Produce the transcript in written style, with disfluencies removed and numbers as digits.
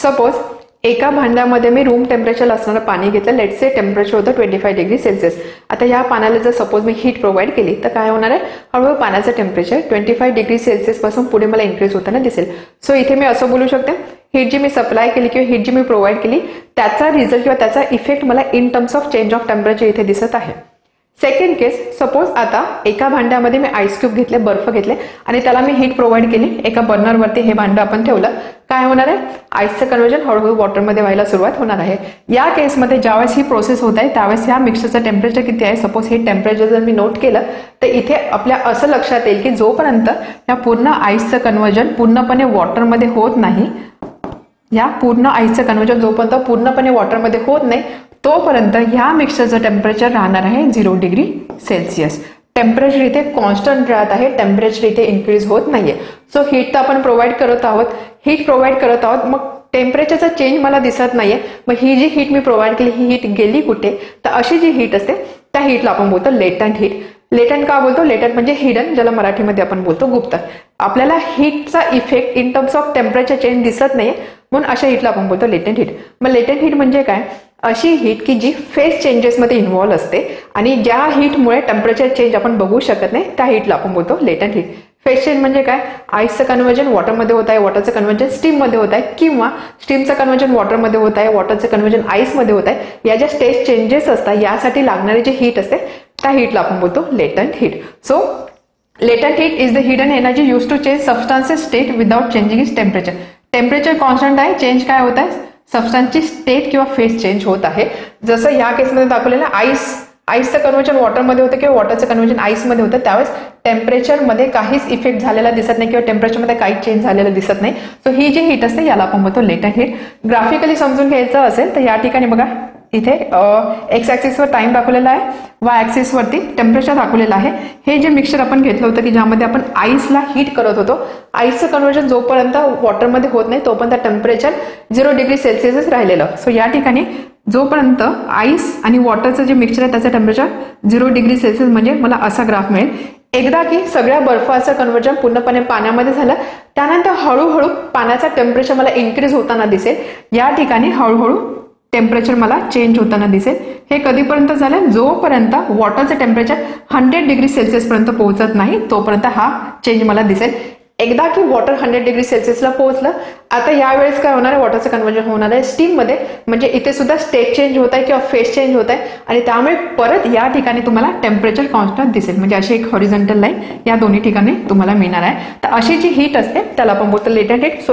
Suppose एका भांड्यामध्ये मी room temperature असणारं पाणी घेतलं, लेट्स से टेम्परेचर होतं 25 डिग्री सेल्सिअस. आता या पाण्याला जर सपोज मी हीट प्रोव्हाइड केली तर काय होणार आहे, हळूहळू पाण्याचं टेम्परेचर 25 डिग्री सेल्सिअस पासून पुढे मला इन्क्रीज होताना दिसेल. सो इथे मी असं बोलू शकते, हीट जी मी सप्लाय केली किंवा हीट जी मी प्रोव्हाइड केली त्याचा रिझल्ट किंवा त्याचा इफेक्ट मला in terms of change of temperature इथे दिसत आहे. सेकंड केस, सपोज आता एका भांड्यामध्ये मी आईस क्यूब घेतले, बर्फ घेतले आणि त्याला मी हीट प्रोव्हाइड केली. एका बर्नरवरती हे भांडं आपण ठेवलं. काय होणार आहे, आईसचं कन्व्हर्जन हळूहळू वॉटरमध्ये व्हायला सुरुवात होणार आहे. या केसमध्ये ज्यावेळेस ही प्रोसेस होत आहे त्यावेळेस या मिक्सरचं टेम्परेचर किती आहे, सपोज हे टेम्परेचर जर मी नोट केलं तर इथे आपल्या असं लक्षात येईल की जोपर्यंत या पूर्ण आईसचं कन्व्हर्जन पूर्णपणे वॉटरमध्ये होत नाही, या पूर्ण आईसचं कन्व्हर्जन जोपर्यंत पूर्णपणे वॉटरमध्ये होत नाही तोपर्यंत ह्या मिक्सरचं टेम्परेचर राहणार आहे 0 डिग्री सेल्सिअस. टेम्परेचर इथे कॉन्स्टंट राहत आहे, टेम्परेचर इथे इन्क्रीज होत नाहीये. सो हीट तर आपण प्रोव्हाइड करत आहोत, हीट प्रोव्हाइड करत आहोत, मग टेम्परेचरचा चेंज मला दिसत नाहीये. मग ही जी हीट मी प्रोव्हाइड केली ही हीट गेली कुठे, तर अशी जी हीट असते त्या हीटला आपण बोलतो लेटंट हीट. लेटंट का बोलतो, लेटंट म्हणजे हिडन, ज्याला मराठीमध्ये आपण बोलतो गुप्त. आपल्याला हीटचा effect in terms of temperature change दिसत नाहीये म्हणून अशा हीटला आपण बोलतो लेटंट हीट. मग लेटंट हीट म्हणजे काय, अशी हीट की जी फेज चेंजेसमध्ये इन्व्हॉल्व असते आणि ज्या हीटमुळे टेम्परेचर चेंज आपण बघू शकत नाही त्या हीटला आपण बोलतो लेटंट हीट. फेज चेंज म्हणजे काय, आईसचं कन्व्हर्जन वॉटरमध्ये होत आहे, वॉटरचं कन्व्हर्जन स्टीममध्ये होत आहे, किंवा स्टीमचं कन्व्हर्जन वॉटरमध्ये होत आहे, वॉटरचं कन्व्हर्जन आईसमध्ये होत आहे. या ज्या स्टेज चेंजेस असतात यासाठी लागणारी जी हीट असते त्या हीटला आपण बोलतो latent heat. So latent heat is the hidden energy used to change substance's state without changing its temperature. Temperature constant आहे, चेंज काय होत आहे, सबस्टन्सची स्टेट किंवा फेज चेंज होत आहे. जसं या केसमध्ये दाखवलेलं आईसचं कन्व्हर्जन वॉटरमध्ये होतं किंवा वॉटरचं कन्व्हर्जन आईसमध्ये होतं, त्यावेळेस टेम्परेचरमध्ये काहीच इफेक्ट झालेला दिसत नाही किंवा टेम्परेचरमध्ये काहीच चेंज झालेलं दिसत नाही. सो ही जी हीट असते याला आपण म्हणतो लेटंट हीट. ग्राफिकली समजून घ्यायचं असेल तर या ठिकाणी बघा इथे एक्स ऍक्सिसवर टाइम दाखवलेला आहे, वाय ऍक्सिस वरती टेम्परेचर दाखवलेलं आहे. हे जे मिक्सचर आपण घेतलं होतं की ज्यामध्ये आपण आईसला हीट करत होतो, आईसचं कन्व्हर्जन जोपर्यंत वॉटरमध्ये होत नाही तोपर्यंत टेम्परेचर 0 डिग्री सेल्सिअस राहिलेलं. सो या ठिकाणी जोपर्यंत आईस आणि वॉटरचं जे मिक्सचर आहे त्याचं टेम्परेचर 0 डिग्री सेल्सिअस म्हणजे मला असा ग्राफ मिळेल. एकदा की सगळ्या बर्फाचं कन्व्हर्जन पूर्णपणे पाण्यामध्ये झालं त्यानंतर हळूहळू पाण्याचा टेम्परेचर मला इन्क्रीज होताना दिसेल. या ठिकाणी हळूहळू टेम्परेचर मला चेंज होताना दिसेल. हे कधीपर्यंत झालं, जोपर्यंत वॉटरचं टेम्परेचर 100 डिग्री सेल्सिअस पर्यंत पोहोचत नाही तोपर्यंत हा चेंज मला दिसेल. एकदा की वॉटर 100 डिग्री सेल्सिअसला पोहोचलं, आता यावेळेस काय होणार आहे, वॉटरचं कन्व्हर्जन होणार आहे स्टीममध्ये, म्हणजे इथे सुद्धा स्टेट चेंज होत आहे किंवा फेज चेंज होत आहे आणि त्यामुळे परत या ठिकाणी तुम्हाला टेम्परेचर कॉन्स्टंट दिसेल. म्हणजे अशी एक हॉरिझॉन्टल लाईन या दोन्ही ठिकाणी तुम्हाला मिळणार आहे. तर अशी जी हीट असते त्याला आपण बोलतो लेटंट हीट.